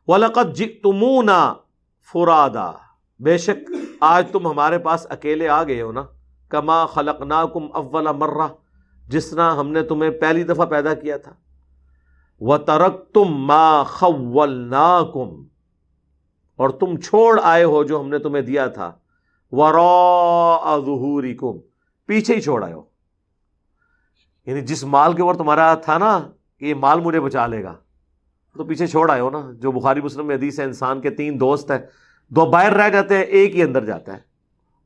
وَلَقَدْ جِئْتُمُونَا فُرَادًا، بے شک آج تم ہمارے پاس اکیلے آ گئے ہو نا، کما خلقناکم اول مرہ، جس طرح ہم نے تمہیں پہلی دفعہ پیدا کیا تھا، وَتَرَكْتُمْ مَا خَوَّلْنَاكُمْ، اور تم چھوڑ آئے ہو جو ہم نے تمہیں دیا تھا، وَرَاءَ ظُهُورِكُمْ، پیچھے ہی چھوڑ آئے ہو، یعنی جس مال کے اوپر تمہارا تھا نا کہ یہ مال مجھے بچا لے گا، تو پیچھے چھوڑ آئے ہو نا. جو بخاری مسلم میں حدیث ہے، انسان کے 3 دوست ہیں، 2 باہر رہ جاتے ہیں، ایک ہی اندر جاتا ہے،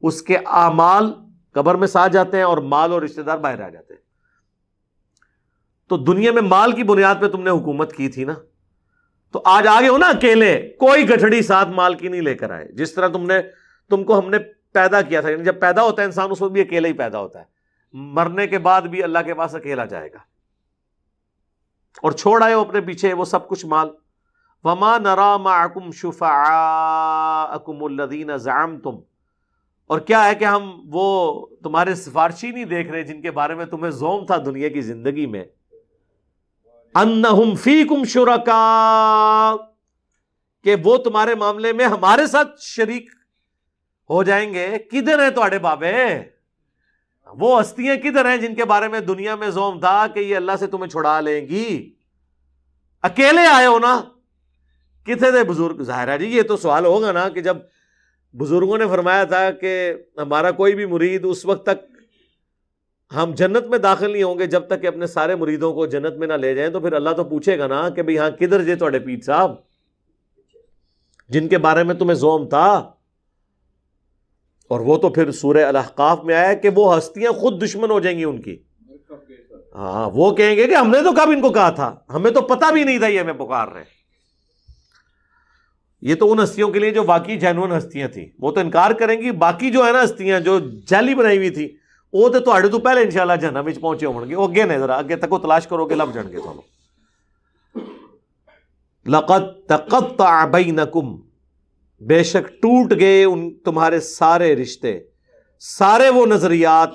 اس کے اعمال قبر میں ساتھ جاتے ہیں اور مال اور رشتہ دار باہر رہ جاتے ہیں. تو دنیا میں مال کی بنیاد پہ تم نے حکومت کی تھی نا، تو آج آگے ہو نا اکیلے، کوئی گٹھڑی ساتھ مال کی نہیں لے کر آئے. جس طرح تم کو ہم نے پیدا کیا تھا، یعنی جب پیدا ہوتا ہے انسان اس وقت بھی اکیلے ہی پیدا ہوتا ہے، مرنے کے بعد بھی اللہ کے پاس اکیلا جائے گا. اور چھوڑ آئے ہو اپنے پیچھے وہ سب کچھ مال. وَمَا نَرَا مَعَكُمْ شُفَعَاءَكُمُ الَّذِينَ زَعَمْتُمْ، اور کیا ہے کہ ہم وہ تمہارے سفارشی نہیں دیکھ رہے جن کے بارے میں تمہیں زوم تھا دنیا کی زندگی میں، اَنَّهُمْ فِيكُمْ شُرَكَاءُ، کہ وہ تمہارے معاملے میں ہمارے ساتھ شریک ہو جائیں گے. کدھر ہیں تمہارے بابے؟ وہ ہستیاں کدھر ہیں جن کے بارے میں دنیا میں زوم تھا کہ یہ اللہ سے تمہیں چھڑا لیں گی؟ اکیلے آئے ہو نا، کتنے تھے بزرگ؟ ظاہر ہے جی یہ تو سوال ہوگا نا کہ جب بزرگوں نے فرمایا تھا کہ ہمارا کوئی بھی مرید اس وقت تک ہم جنت میں داخل نہیں ہوں گے جب تک کہ اپنے سارے مریدوں کو جنت میں نہ لے جائیں، تو پھر اللہ تو پوچھے گا نا کہ بھئی ہاں کدھر جے تھوڑے پیر صاحب جن کے بارے میں تمہیں زوم تھا. اور وہ تو پھر سورہ الاحقاف میں آیا کہ وہ ہستیاں خود دشمن ہو جائیں گی ان کی. ہاں وہ کہیں گے کہ ہم نے تو کب ان کو کہا تھا، ہمیں تو پتہ بھی نہیں تھا یہ ہمیں پکار رہے. یہ تو ان ہستیوں کے لیے جو واقعی جینون ہستیاں تھیں، وہ تو انکار کریں گی. باقی جو ہے نا ہستیاں جو جعلی بنائی ہوئی تھی، وہ تو تھوڑے تو پہلے انشاءاللہ جہنم وچ پہنچے ہون گے. وہ اگے نے ذرا اگے تک تلاش کرو گے لب جان گے تھانوں. لقد تقطع بینکم، بے شک ٹوٹ گئے تمہارے سارے رشتے، سارے وہ نظریات،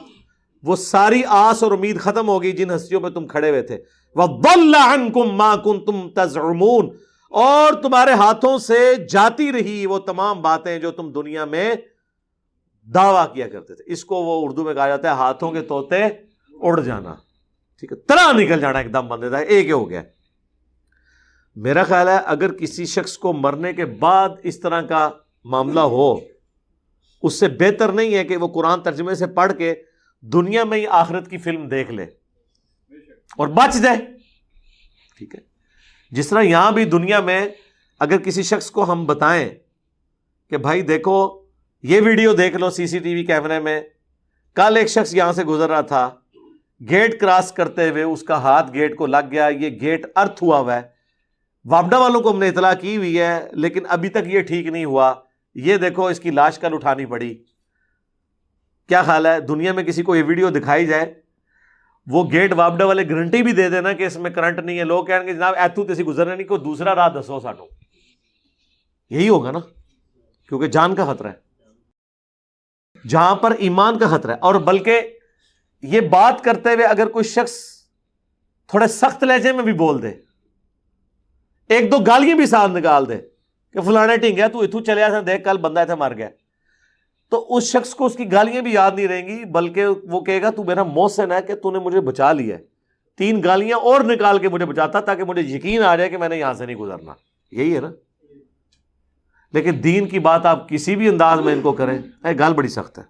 وہ ساری آس اور امید ختم ہوگی جن ہستیوں پہ تم کھڑے ہوئے تھے. وَضَلَّ عَنْكُمْ مَا كُنْتُمْ تَزْعُمُونَ، اور تمہارے ہاتھوں سے جاتی رہی وہ تمام باتیں جو تم دنیا میں دعویٰ کیا کرتے تھے. اس کو وہ اردو میں کہا جاتا ہے ہاتھوں کے طوطے اڑ جانا. ٹھیک ہے، طرح نکل جانا ایک دم بندے تھا، ایک ہی ہو گیا. میرا خیال ہے اگر کسی شخص کو مرنے کے بعد اس طرح کا معاملہ ہو، اس سے بہتر نہیں ہے کہ وہ قرآن ترجمے سے پڑھ کے دنیا میں ہی آخرت کی فلم دیکھ لے اور بچ جائے. ٹھیک ہے، جس طرح یہاں بھی دنیا میں اگر کسی شخص کو ہم بتائیں کہ بھائی دیکھو یہ ویڈیو دیکھ لو CCTV کیمرے میں، کل ایک شخص یہاں سے گزر رہا تھا، گیٹ کراس کرتے ہوئے اس کا ہاتھ گیٹ کو لگ گیا، یہ گیٹ ارتھ ہوا ہوا ہے، وابڈا والوں کو ہم نے اطلاع کی ہوئی ہے لیکن ابھی تک یہ ٹھیک نہیں ہوا، یہ دیکھو اس کی لاش کل اٹھانی پڑی. کیا خیال ہے دنیا میں کسی کو یہ ویڈیو دکھائی جائے، وہ گیٹ وابڈا والے گارنٹی بھی دے دینا کہ اس میں کرنٹ نہیں ہے، لوگ کہیں گے جناب ایتھو تیسی گزرنے نہیں، کوئی دوسرا راہ دسو سانو. یہی ہوگا نا، کیونکہ جان کا خطرہ ہے، جہاں پر ایمان کا خطرہ ہے. اور بلکہ یہ بات کرتے ہوئے اگر کوئی شخص تھوڑے سخت لہجے میں بھی بول دے، 1-2 گالیاں بھی ساتھ نکال دے کہ فلانے ٹھنگیا تو اتھو چلے آ دیکھ کل بندہ ایتھے مر گیا، تو اس شخص کو اس کی گالیاں بھی یاد نہیں رہیں گی، بلکہ وہ کہے گا تو میرا محسن ہے کہ تو نے مجھے بچا لیا ہے، 3 گالیاں اور نکال کے مجھے بچاتا تاکہ مجھے یقین آ جائے کہ میں نے یہاں سے نہیں گزرنا. یہی ہے نا. لیکن دین کی بات آپ کسی بھی انداز میں ان کو کریں، گل بڑی سخت ہے.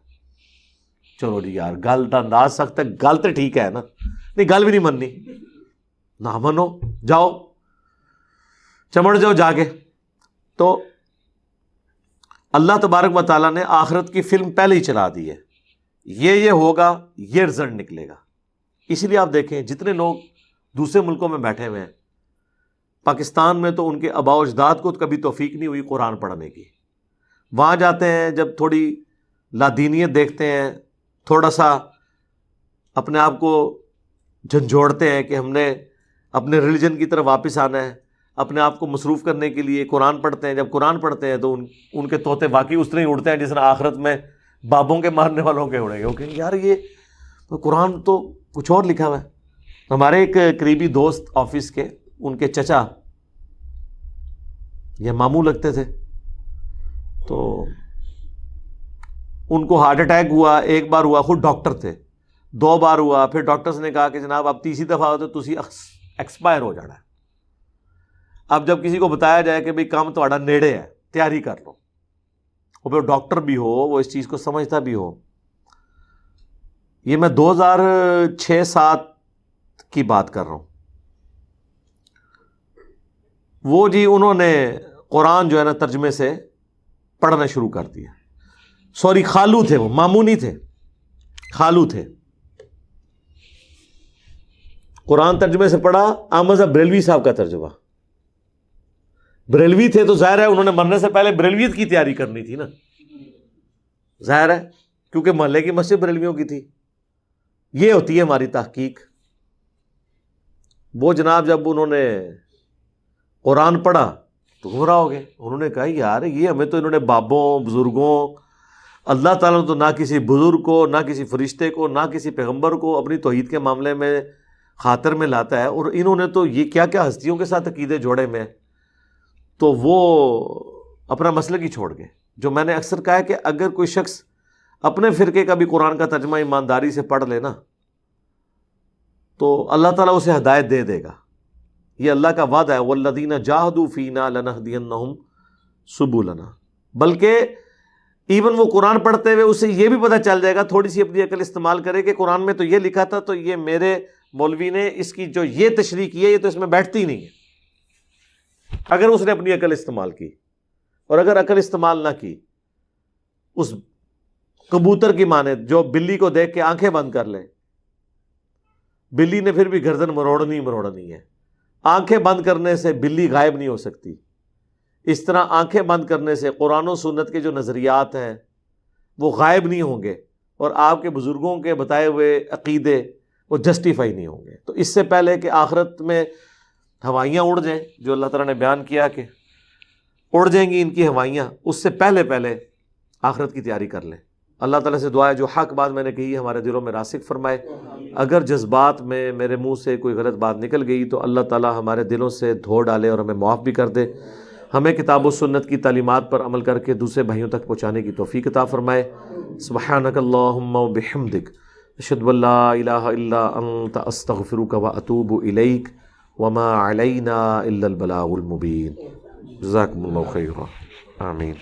چلو جی یار گل کا انداز سخت ہے، گل تو ٹھیک ہے نا، نہیں گل بھی نہیں مننی، نہ منو، جاؤ چمڑ جاؤ جا کے. تو اللہ تبارک و تعالیٰ نے آخرت کی فلم پہلے ہی چلا دی ہے، یہ ہوگا، یہ رزلٹ نکلے گا. اسی لیے آپ دیکھیں جتنے لوگ دوسرے ملکوں میں بیٹھے ہوئے ہیں، پاکستان میں تو ان کے آباء و اجداد کو کبھی توفیق نہیں ہوئی قرآن پڑھنے کی. وہاں جاتے ہیں جب تھوڑی لادینیت دیکھتے ہیں، تھوڑا سا اپنے آپ کو جھنجھوڑتے ہیں کہ ہم نے اپنے ریلیجن کی طرف واپس آنا ہے، اپنے آپ کو مصروف کرنے کے لیے قرآن پڑھتے ہیں. جب قرآن پڑھتے ہیں تو ان کے طوطے واقعی اس طرح ہی اڑتے ہیں جس طرح آخرت میں بابوں کے مارنے والوں کے اڑیں گے. اوکے یار یہ قرآن تو کچھ اور لکھا ہوا ہے. ہمارے ایک قریبی دوست آفس کے، ان کے چچا یہ ماموں لگتے تھے. تو ان کو ہارٹ اٹیک ہوا, ایک بار ہوا, خود ڈاکٹر تھے, 2 بار ہوا, پھر ڈاکٹرز نے کہا کہ جناب اب تیسری دفعہ ہو تو تسی ایکسپائر ہو جانا ہے. اب جب کسی کو بتایا جائے کہ بھئی کام تہاڈا نیڑے ہے, تیاری کر لو, اور پھر ڈاکٹر بھی ہو, وہ اس چیز کو سمجھتا بھی ہو. یہ میں 2006-07 کی بات کر رہا ہوں. وہ جی انہوں نے قرآن جو ہے نا ترجمے سے پڑھنا شروع کر دیا. سوری, خالو تھے, وہ ماموں نہیں تھے, خالو تھے. قرآن ترجمے سے پڑھا, احمد صاحب بریلوی صاحب کا ترجمہ. بریلوی تھے تو ظاہر ہے انہوں نے مرنے سے پہلے بریلویت کی تیاری کرنی تھی نا, ظاہر ہے, کیونکہ محلے کی مسجد بریلویوں کی تھی. یہ ہوتی ہے ہماری تحقیق. وہ جناب جب انہوں نے قرآن پڑھا تو گمراہ ہو گئے. انہوں نے کہا یار یہ ہمیں تو انہوں نے بابوں بزرگوں, اللہ تعالیٰ تو نہ کسی بزرگ کو, نہ کسی فرشتے کو, نہ کسی پیغمبر کو اپنی توحید کے معاملے میں خاطر میں لاتا ہے, اور انہوں نے تو یہ کیا کیا ہستیوں کے ساتھ عقیدے جوڑے میں. تو وہ اپنا مسلک ہی چھوڑ گئے. جو میں نے اکثر کہا ہے کہ اگر کوئی شخص اپنے فرقے کا بھی قرآن کا ترجمہ ایمانداری سے پڑھ لینا تو اللہ تعالیٰ اسے ہدایت دے دے گا. یہ اللہ کا وعدہ ہے, والذین جاہدوا فینا لنہدینہم سبلنا. بلکہ ایون وہ قرآن پڑھتے ہوئے اسے یہ بھی پتہ چل جائے گا, تھوڑی سی اپنی عقل استعمال کرے کہ قرآن میں تو یہ لکھا تھا, تو یہ میرے مولوی نے اس کی جو یہ تشریح کی ہے یہ تو اس میں بیٹھتی نہیں ہے. اگر اس نے اپنی عقل استعمال کی, اور اگر عقل استعمال نہ کی, اس کبوتر کی مانند جو بلی کو دیکھ کے آنکھیں بند کر لے, بلی نے پھر بھی گردن مروڑنی ہے. آنکھیں بند کرنے سے بلی غائب نہیں ہو سکتی. اس طرح آنکھیں بند کرنے سے قرآن و سنت کے جو نظریات ہیں وہ غائب نہیں ہوں گے, اور آپ کے بزرگوں کے بتائے ہوئے عقیدے وہ جسٹیفائی نہیں ہوں گے. تو اس سے پہلے کہ آخرت میں ہوائیاں اڑ جائیں, جو اللہ تعالیٰ نے بیان کیا کہ اڑ جائیں گی ان کی ہوائیاں, اس سے پہلے آخرت کی تیاری کر لیں. اللہ تعالیٰ سے دعا ہے جو حق بات میں نے کہی ہے ہمارے دلوں میں راسخ فرمائے. اگر جذبات میں میرے منہ سے کوئی غلط بات نکل گئی تو اللہ تعالیٰ ہمارے دلوں سے دھو ڈالے اور ہمیں معاف بھی کر دے. ہمیں کتاب و سنت کی تعلیمات پر عمل کر کے دوسرے بھائیوں تک پہنچانے کی توفیق عطا فرمائے. سبحانک اللہم و بحمدک, اشہد ان لا الہ الا انت, استغفرک و اتوب الیک, وما علینا الا البلاغ المبین. جزاکم اللہ خیرا. آمین.